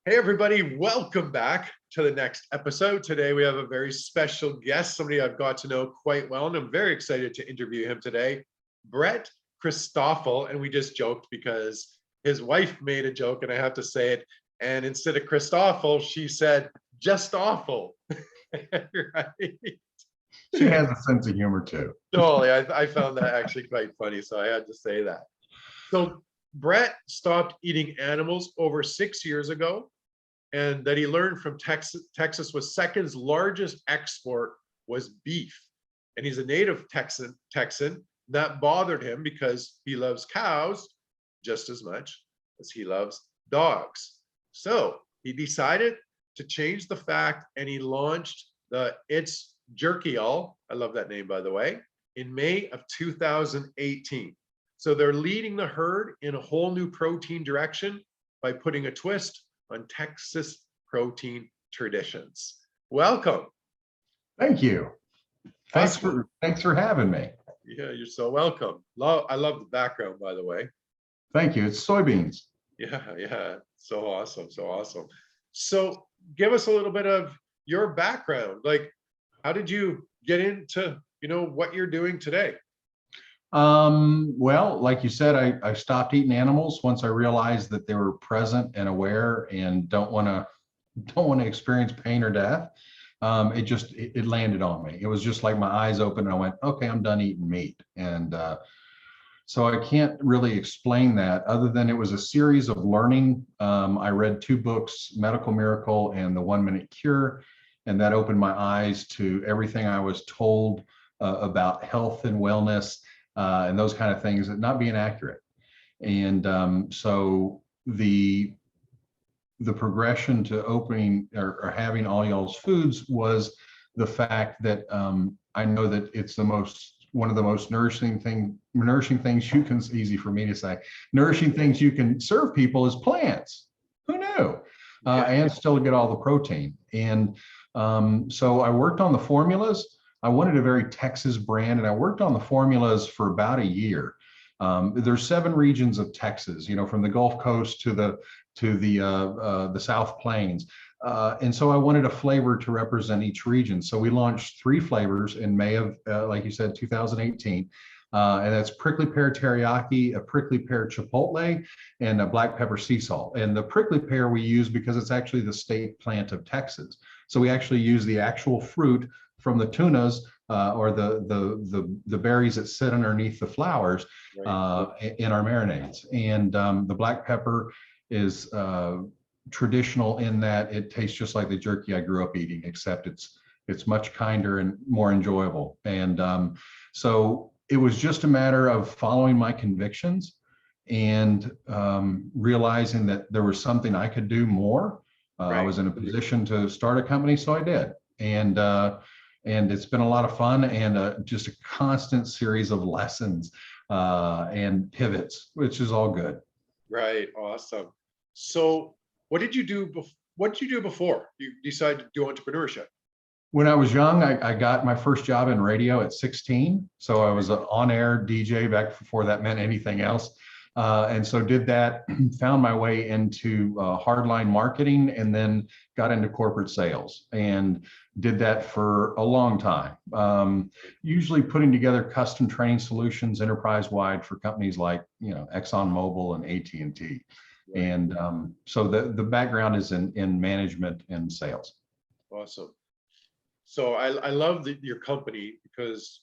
Hey, everybody, welcome back to the next episode. Today, we have a very special guest, somebody I've got to know quite well, and I'm very excited to interview him today, Brett Christoffel. And we just joked because his wife made a joke, and I have to say it. And instead of Christoffel, she said, just awful. Right? She has a sense of humor too. Totally. I found that actually quite funny, so I had to say that. So Brett stopped eating animals over 6 years ago, and that he learned from Texas was second's largest export was beef. And he's a native Texan. That bothered him because he loves cows just as much as he loves dogs. So he decided to change the fact, and he launched the It's Jerky All, I love that name, by the way, in May of 2018. So they're leading the herd in a whole new protein direction by putting a twist on Texas protein traditions. Welcome. Thank you. Thanks for having me. Yeah, you're so welcome. I love the background, by the way. Thank you. It's soybeans. Yeah. So awesome. So give us a little bit of your background. Like, how did you get into, what you're doing today? Well, like you said, I stopped eating animals once I realized that they were present and aware and don't want to experience pain or death. It landed on me. It was just like my eyes opened and I went, okay, I'm done eating meat. And so I can't really explain that other than it was a series of learning. I read 2 books, Medical Miracle and The 1 Minute Cure, and that opened my eyes to everything I was told about health and wellness and those kind of things, not being accurate. And so the progression to opening or having All Y'all's Foods was the fact that I know that it's one of the most nourishing things you can, easy for me to say, nourishing things you can serve people is plants. Who knew? And still get all the protein. And so I worked on the formulas. I wanted a very Texas brand, and I worked on the formulas for about a year. There's 7 regions of Texas, from the Gulf Coast to the South Plains. And so I wanted a flavor to represent each region. So we launched 3 flavors in May of, like you said, 2018. And that's prickly pear teriyaki, a prickly pear chipotle, and a black pepper sea salt. And the prickly pear we use because it's actually the state plant of Texas. So we actually use the actual fruit from the tunas or the berries that sit underneath the flowers in our marinades. And the black pepper is traditional in that it tastes just like the jerky I grew up eating, except it's much kinder and more enjoyable. And so it was just a matter of following my convictions and realizing that there was something I could do more. I was in a position to start a company, so I did. And it's been a lot of fun and just a constant series of lessons and pivots, which is all good. Right. Awesome. So what did you do? What did you do before you decided to do entrepreneurship? When I was young, I got my first job in radio at 16. So I was an on-air DJ back before that meant anything else. And so did that, found my way into hardline marketing, and then got into corporate sales and did that for a long time. Usually putting together custom training solutions enterprise-wide for companies like, ExxonMobil and AT&T. And so the background is in management and sales. Awesome. So I love your company because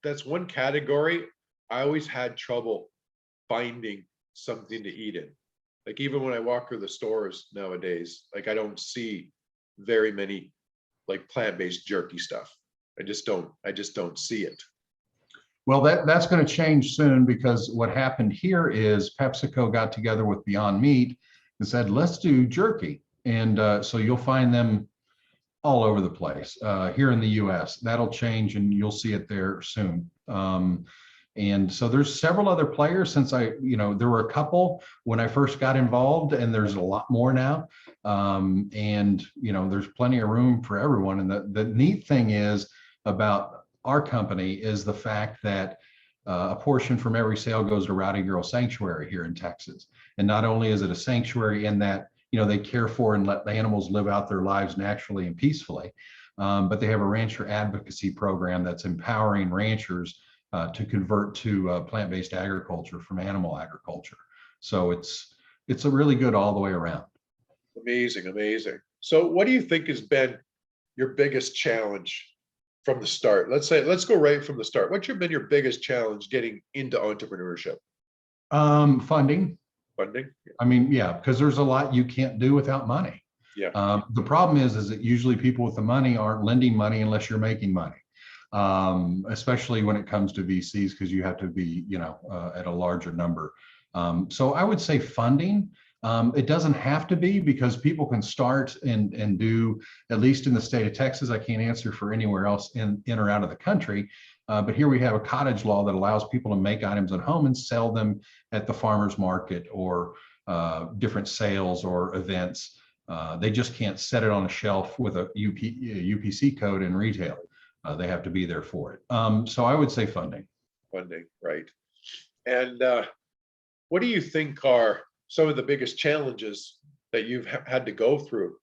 that's one category I always had trouble finding something to eat in. Like even when I walk through the stores nowadays, like I don't see very many like plant-based jerky stuff. I just don't see it. Well, that's going to change soon, because what happened here is PepsiCo got together with Beyond Meat and said, let's do jerky. And so you'll find them all over the place here in the US. That'll change and you'll see it there soon. And so there's several other players since there were a couple when I first got involved, and there's a lot more now. And there's plenty of room for everyone. And the neat thing is about our company is the fact that a portion from every sale goes to Rowdy Girl Sanctuary here in Texas. And not only is it a sanctuary in that, they care for and let the animals live out their lives naturally and peacefully. But they have a rancher advocacy program that's empowering ranchers to convert to plant-based agriculture from animal agriculture. So it's a really good all the way around. Amazing, amazing. So what do you think has been your biggest challenge from the start? Let's go right from the start. What's been your biggest challenge getting into entrepreneurship? Funding. Funding? I mean, yeah, because there's a lot you can't do without money. Yeah. The problem is that usually people with the money aren't lending money unless you're making money, especially when it comes to VCs, because you have to be, at a larger number. So I would say funding. It doesn't have to be, because people can start and do, at least in the state of Texas. I can't answer for anywhere else in or out of the country. But here we have a cottage law that allows people to make items at home and sell them at the farmer's market or different sales or events. They just can't set it on a shelf with a UPC code in retail. They have to be there for it. So I would say funding. Funding, right. And what do you think are some of the biggest challenges that you've had to go through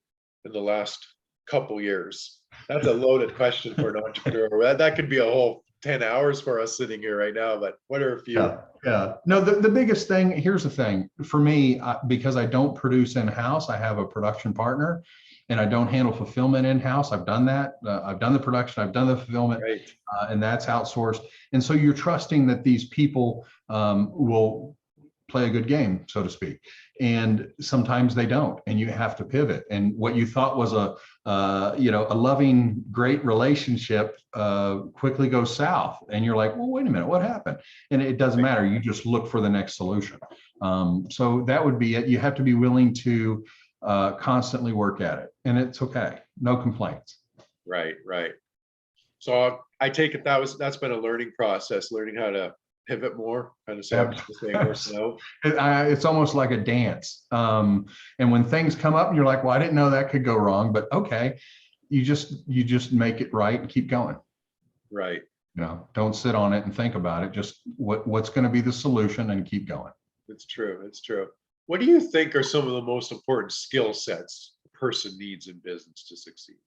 in the last couple years? That's a loaded question for an entrepreneur. That could be a whole 10 hours for us sitting here right now, but what are a few? Yeah. No, the biggest thing, here's the thing for me, because I don't produce in-house, I have a production partner, and I don't handle fulfillment in-house. I've done that. I've done the production, I've done the fulfillment, Right. And that's outsourced. And so you're trusting that these people will play a good game, so to speak. And sometimes they don't, and you have to pivot. And what you thought was a loving, great relationship quickly goes south. And you're like, well, wait a minute, what happened? And it doesn't matter. You just look for the next solution. So that would be it. You have to be willing to constantly work at it, and it's okay. No complaints. Right. So I take it that's been a learning process, learning how to pivot more, kind of say no. It's almost like a dance. And when things come up and you're like, well, I didn't know that could go wrong, but okay, you just make it right and keep going. Right. Don't sit on it and think about it. Just what's going to be the solution, and keep going. It's true. What do you think are some of the most important skill sets a person needs in business to succeed?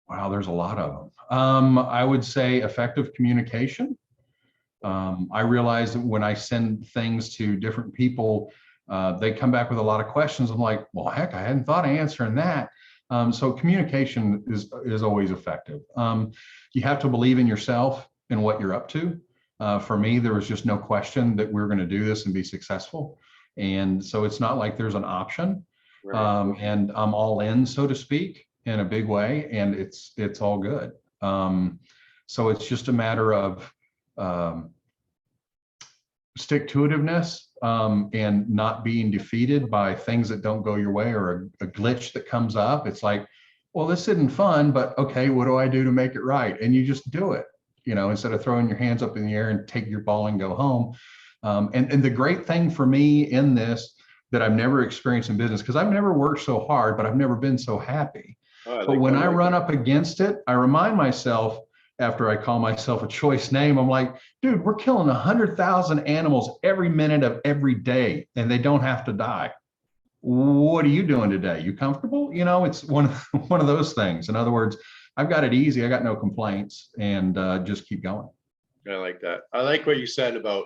Wow, there's a lot of them. I would say effective communication. I realize that when I send things to different people, they come back with a lot of questions. I'm like, well, heck, I hadn't thought of answering that. So communication is always effective. You have to believe in yourself and what you're up to. For me, there was just no question that we're going to do this and be successful. And so it's not like there's an option. Right. And I'm all in, so to speak, in a big way, and it's all good. So it's just a matter of stick-to-itiveness, and not being defeated by things that don't go your way, or a glitch that comes up. It's like, well, this isn't fun, but okay, what do I do to make it right? And you just do it, instead of throwing your hands up in the air and take your ball and go home. And the great thing for me in this that I've never experienced in business, because I've never worked so hard, but I've never been so happy. But when I run up against it, I remind myself, after I call myself a choice name, I'm like, dude, we're killing 100,000 animals every minute of every day, and they don't have to die. What are you doing today? You comfortable? It's one of those things. In other words, I've got it easy. I got no complaints, and just keep going. I like that. I like what you said about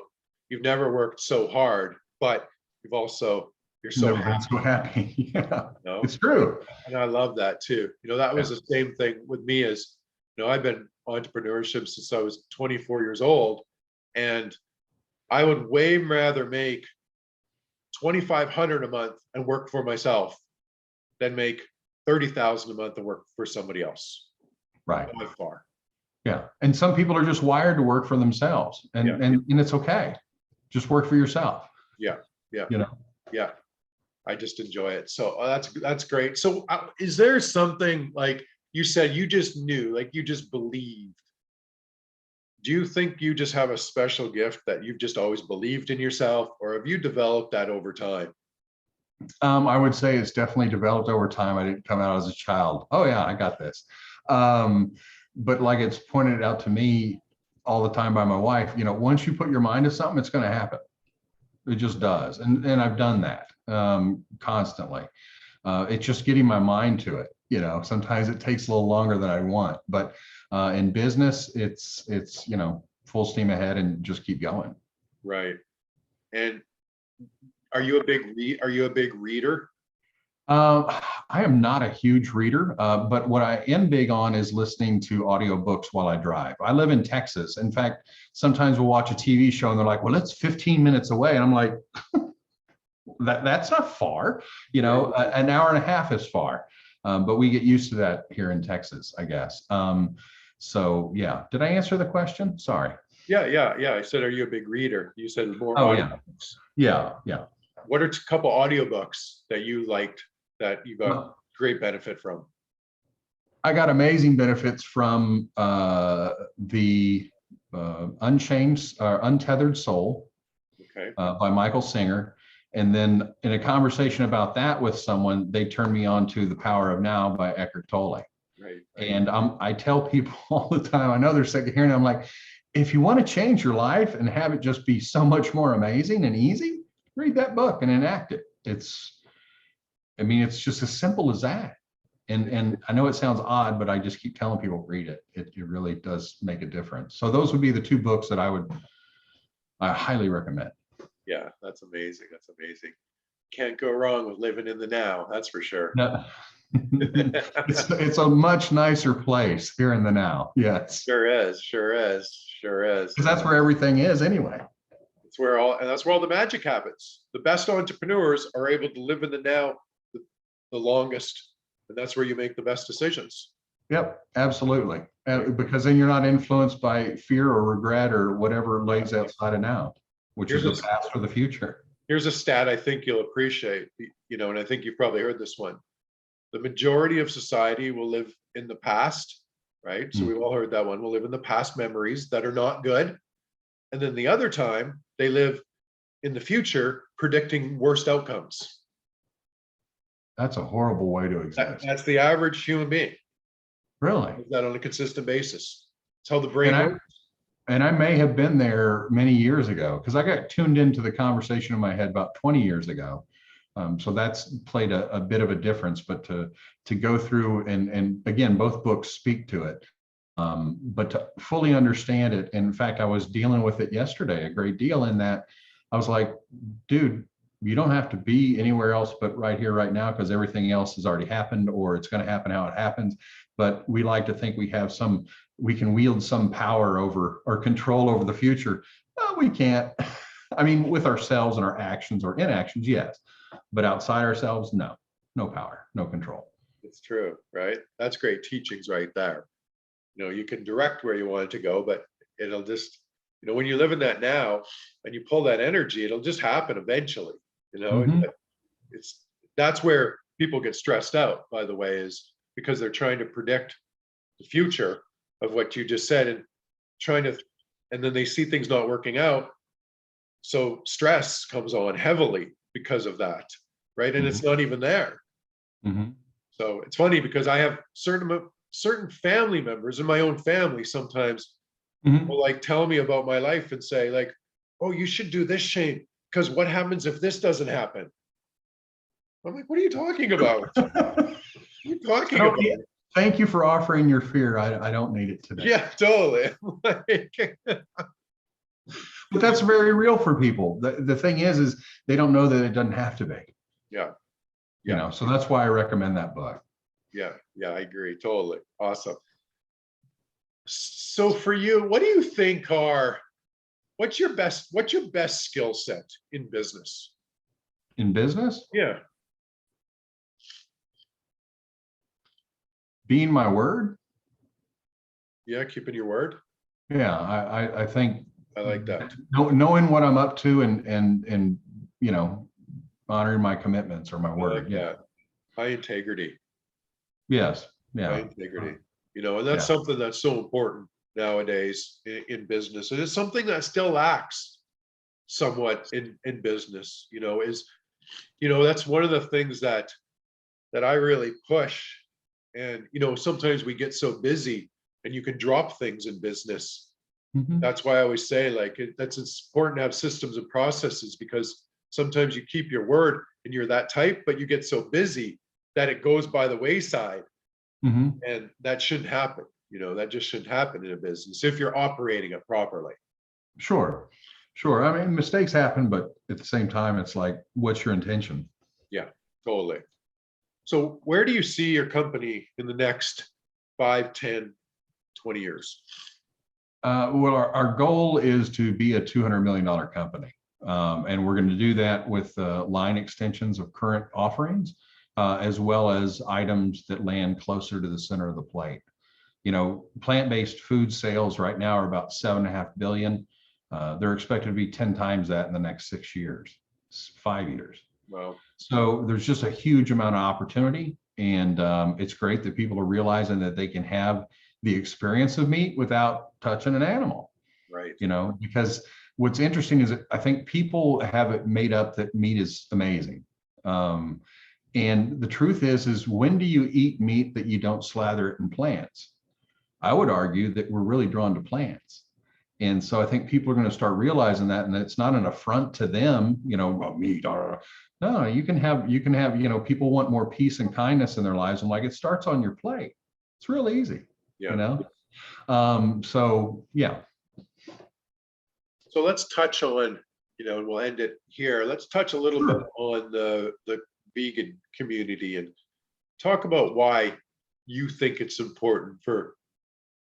you've never worked so hard, but you're so happy. So happy. Yeah, it's true. And I love that too. That was the same thing with me as, I've been entrepreneurship since I was 24 years old, and I would way rather make $2,500 a month and work for myself than make $30,000 a month and work for somebody else. Right. By far. Yeah. And some people are just wired to work for themselves, and it's okay. Just work for yourself. Yeah. Yeah. I just enjoy it. So that's great. So is there something, like you said, you just knew, like you just believed? Do you think you just have a special gift that you've just always believed in yourself, or have you developed that over time? I would say it's definitely developed over time. I didn't come out as a child, oh yeah, I got this. But like it's pointed out to me all the time by my wife, once you put your mind to something, it's going to happen. It just does. And I've done that. constantly. It's just getting my mind to it. Sometimes it takes a little longer than I want, but in business, it's full steam ahead and just keep going. Right. And are you a big reader? I am not a huge reader, but what I am big on is listening to audiobooks while I drive. I live in Texas. In fact, sometimes we'll watch a TV show and they're like, well, it's 15 minutes away. And I'm like, that's not far. An hour and a half is far. But we get used to that here in Texas, I guess. So yeah, did I answer the question? Sorry. Yeah. I said, are you a big reader? You said more Oh, audiobooks. Yeah. What are a couple audiobooks that you liked that you got great benefit from? I got amazing benefits from the Untethered Soul by Michael Singer. And then in a conversation about that with someone, they turned me on to The Power of Now by Eckhart Tolle. Right. And I tell people all the time, I know they're sick of hearing it, I'm like, if you want to change your life and have it just be so much more amazing and easy, read that book and enact it. It's just as simple as that. And I know it sounds odd, but I just keep telling people, read it. It really does make a difference. So those would be the two books that I highly recommend. Yeah, that's amazing. Can't go wrong with living in the now. That's for sure. No. It's a much nicer place here in the now. Yes. Sure is. Because that's where everything is anyway. That's where all the magic happens. The best entrepreneurs are able to live in the now the longest, and that's where you make the best decisions. Yep, absolutely. Because then you're not influenced by fear or regret or whatever lays outside of now, which is the past or the future. Here's a stat I think you'll appreciate, and I think you've probably heard this one. The majority of society will live in the past, right? So we've all heard that one. We'll live in the past memories that are not good. And then the other time, they live in the future predicting worst outcomes. That's a horrible way to exist. That's the average human being. Really? Does that on a consistent basis. It's how the brain works. And I may have been there many years ago because I got tuned into the conversation in my head about 20 years ago. So that's played a bit of a difference, but to go through and again, both books speak to it, but to fully understand it. In fact, I was dealing with it yesterday a great deal in that I was like, dude, you don't have to be anywhere else but right here, right now, because everything else has already happened or it's going to happen how it happens. But we like to think we can wield some power over or control over the future. Well, we can't. I mean, with ourselves and our actions or inactions, yes. But outside ourselves, no power, no control. It's true, right? That's great teachings right there. You can direct where you want it to go, but it'll just, when you live in that now and you pull that energy, it'll just happen eventually, That's where people get stressed out, by the way, is because they're trying to predict the future of what you just said and then they see things not working out. So stress comes on heavily because of that, right? And it's not even there. So it's funny because I have certain family members in my own family sometimes will like tell me about my life and say like, oh, you should do this, Shane, because what happens if this doesn't happen? I'm like, what are you talking about? What are you talking about? Thank you for offering your fear. I don't need it today. Yeah, totally. But that's very real for people. The thing is they don't know that it doesn't have to be. Yeah. So that's why I recommend that book. Yeah, I agree. Totally. Awesome. So for you, what do you think what's your best skill set in business? In business? Yeah. Being my word. Yeah, keeping your word. Yeah, I think I like that. Knowing what I'm up to and honoring my commitments or my word. Yeah. High integrity. Yes. Yeah. High integrity. And that's something that's so important nowadays in business. And it's something that still lacks somewhat in business, that's one of the things that I really push. And, sometimes we get so busy and you can drop things in business. That's why I always say that's it's important to have systems and processes because sometimes you keep your word and you're that type, but you get so busy that it goes by the wayside. Mhm. And that shouldn't happen. That just shouldn't happen in a business if you're operating it properly. Sure. Sure. I mean, mistakes happen, but at the same time, it's like, what's your intention? Yeah, totally. So where do you see your company in the next 5, 10, 20 years? Well, our goal is to be a $200 million company. And we're going to do that with line extensions of current offerings, as well as items that land closer to the center of the plate. Plant-based food sales right now are about 7.5 billion. They're expected to be 10 times that in the next 6 years, 5 years. Wow. So there's just a huge amount of opportunity. And it's great that people are realizing that they can have the experience of meat without touching an animal. Right. Because what's interesting is that I think people have it made up that meat is amazing. And the truth is when do you eat meat that you don't slather it in plants? I would argue that we're really drawn to plants. And so I think people are going to start realizing that, and it's not an affront to them, well, meat. No, you can have, people want more peace and kindness in their lives. And like, it starts on your plate. It's real easy, Yeah. So yeah. So let's touch on, and we'll end it here. Let's touch a little bit on the vegan community and talk about why you think it's important for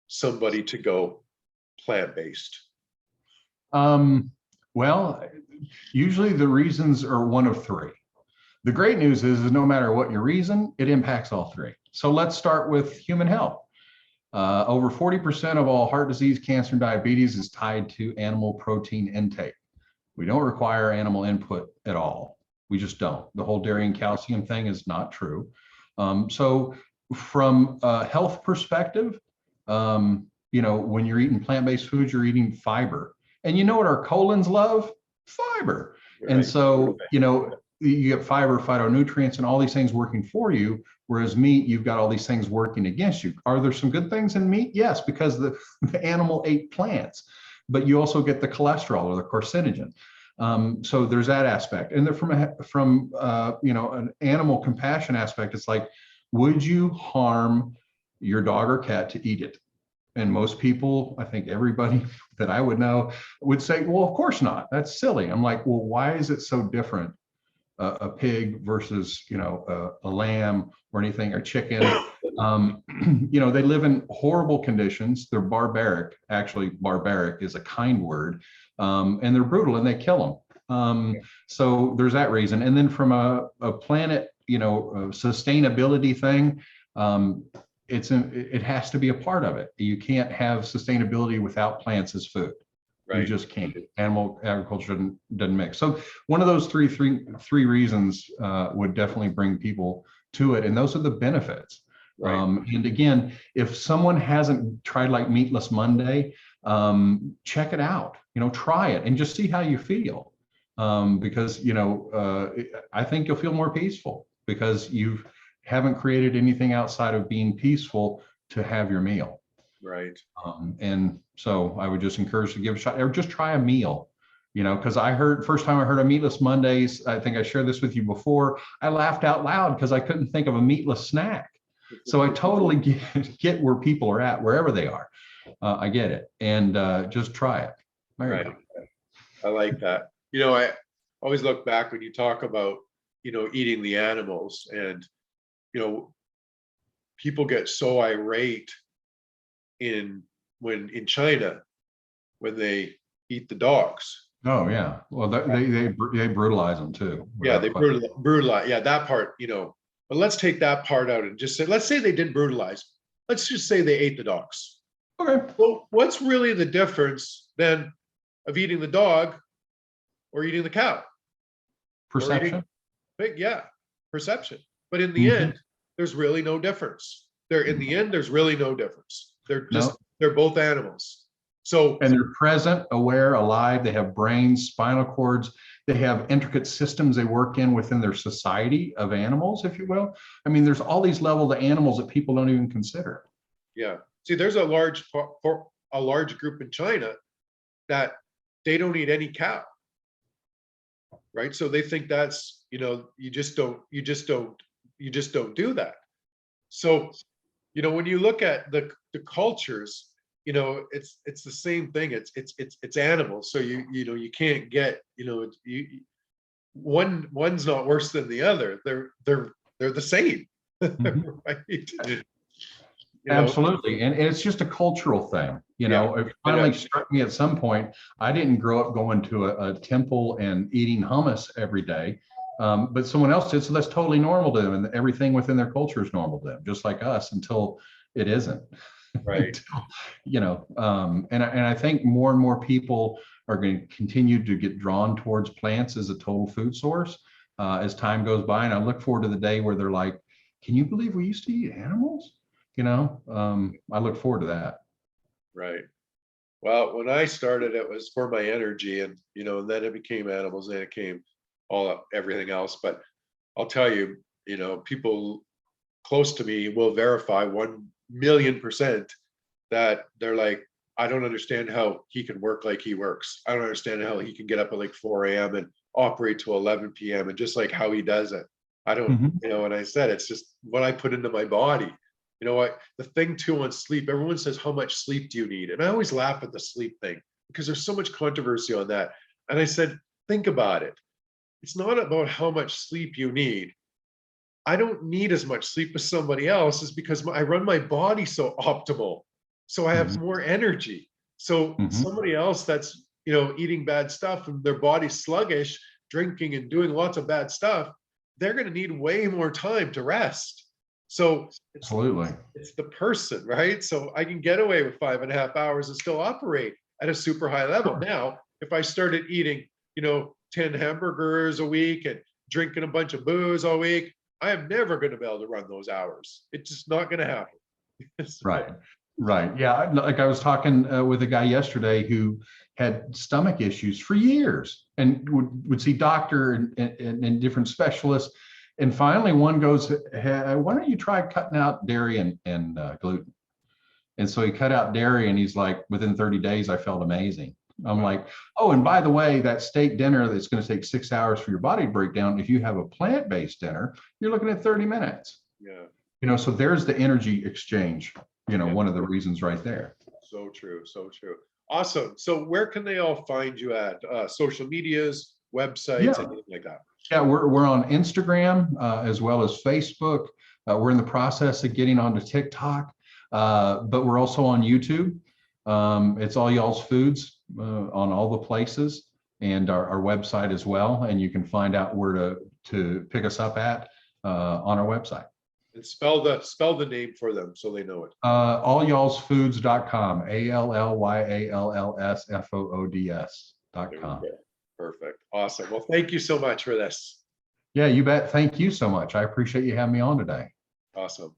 somebody to go plant-based. Well, usually the reasons are one of three. The great news is no matter what your reason, it impacts all three. So let's start with human health. Over 40% of all heart disease, cancer, and diabetes is tied to animal protein intake. We don't require animal input at all. We just don't. The whole dairy and calcium thing is not true. So from a health perspective, when you're eating plant-based foods, you're eating fiber. And you know what our colons love? Fiber. Right. And so, you get fiber, phytonutrients, and all these things working for you, whereas meat, you've got all these things working against you. Are there some good things in meat? Yes, because the animal ate plants, but you also get the cholesterol or the carcinogen. So there's that aspect. And then from an animal compassion aspect, it's like, would you harm your dog or cat to eat it? And most people, I think everybody that I would know would say, well, of course not. That's silly. I'm like, well, why is it so different? A pig versus, a lamb or anything, or chicken. They live in horrible conditions. They're barbaric. Actually, barbaric is a kind word. And they're brutal and they kill them. So there's that reason. And then from a planet, sustainability thing, it has to be a part of it. You can't have sustainability without plants as food. Right. You just can't. Animal agriculture doesn't mix. So one of those three reasons would definitely bring people to it, and those are the benefits. Right. And again, if someone hasn't tried like Meatless Monday, check it out. Try it and just see how you feel. Because I think you'll feel more peaceful because you haven't created anything outside of being peaceful to have your meal. Right. And so I would just encourage to give a shot or just try a meal, because first time I heard of Meatless Mondays, I think I shared this with you before, I laughed out loud because I couldn't think of a meatless snack. So I totally get where people are at, wherever they are. I get it. And just try it. Right. I like that. I always look back when you talk about, eating the animals and, people get so irate in China when they eat the dogs. Oh yeah, well they brutalize them too. Yeah, they brutalize. Yeah, that part, But let's take that part out and just say, let's say they did brutalize. Let's just say they ate the dogs. Okay. Well, what's really the difference then of eating the dog or eating the cow? Perception. Perception. But in the end, there's really no difference. There's really no difference. They're both animals. And they're present, aware, alive. They have brains, spinal cords. They have intricate systems they work in within their society of animals, if you will. I mean, there's all these levels of animals that people don't even consider. Yeah. See, there's a large group in China that they don't eat any cow. right? So they think that's, you just don't do that. So, when you look at the cultures, it's the same thing. It's animals. So you can't get, one's not worse than the other. They're the same. Mhm. Right? Absolutely. And it's just a cultural thing. Yeah, It it finally is. struck me at some point. I didn't grow up going to a temple and eating hummus every day. But someone else did. So that's totally normal to them. And everything within their culture is normal to them, just like us, until it isn't. Right. Until, and I think more and more people are going to continue to get drawn towards plants as a total food source as time goes by. And I look forward to the day where they're like, can you believe we used to eat animals? I look forward to that. Right. Well, when I started, it was for my energy, and and then it became animals, and it came everything else. But I'll tell you, people close to me will verify 1,000,000% that they're like, I don't understand how he can work like he works. I don't understand how he can get up at like 4 a.m. and operate till 11 p.m. and just like how he does it. I don't, Mhm. and I said, it's just what I put into my body. What the thing too on sleep, everyone says, how much sleep do you need? And I always laugh at the sleep thing because there's so much controversy on that. And I said, think about it. It's not about how much sleep you need. I don't need as much sleep as somebody else, is because I run my body so optimal. So I have Mhm. more energy. So Mhm. somebody else that's, eating bad stuff and their body's sluggish, drinking and doing lots of bad stuff, they're going to need way more time to rest. So Absolutely. it's the person, right? So I can get away with 5.5 hours and still operate at a super high level. Sure. Now, if I started eating, 10 hamburgers a week and drinking a bunch of booze all week, I am never going to be able to run those hours. It's just not going to happen. So, Right. Right. Yeah. Like I was talking with a guy yesterday who had stomach issues for years and would see doctor and different specialists. And finally one goes, hey, why don't you try cutting out dairy and gluten? And so he cut out dairy and he's like, within 30 days, I felt amazing. I'm wow. like, oh, and by the way, that steak dinner that's going to take 6 hours for your body to break down. If you have a plant-based dinner, you're looking at 30 minutes. Yeah. So there's the energy exchange, Yeah. one of the reasons right there. So true. So true. Awesome. So where can they all find you at? Social medias, websites, Yeah. anything like that? Yeah, we're on Instagram as well as Facebook. We're in the process of getting onto TikTok, but we're also on YouTube. It's All Y'all's Foods on all the places, and our website as well. And you can find out where to pick us up at on our website. And spell the name for them so they know it. Allyallsfoods.com, There you ALLYALLSFOODS.com. go. Perfect. Awesome. Well, thank you so much for this. Yeah, you bet. Thank you so much. I appreciate you having me on today. Awesome.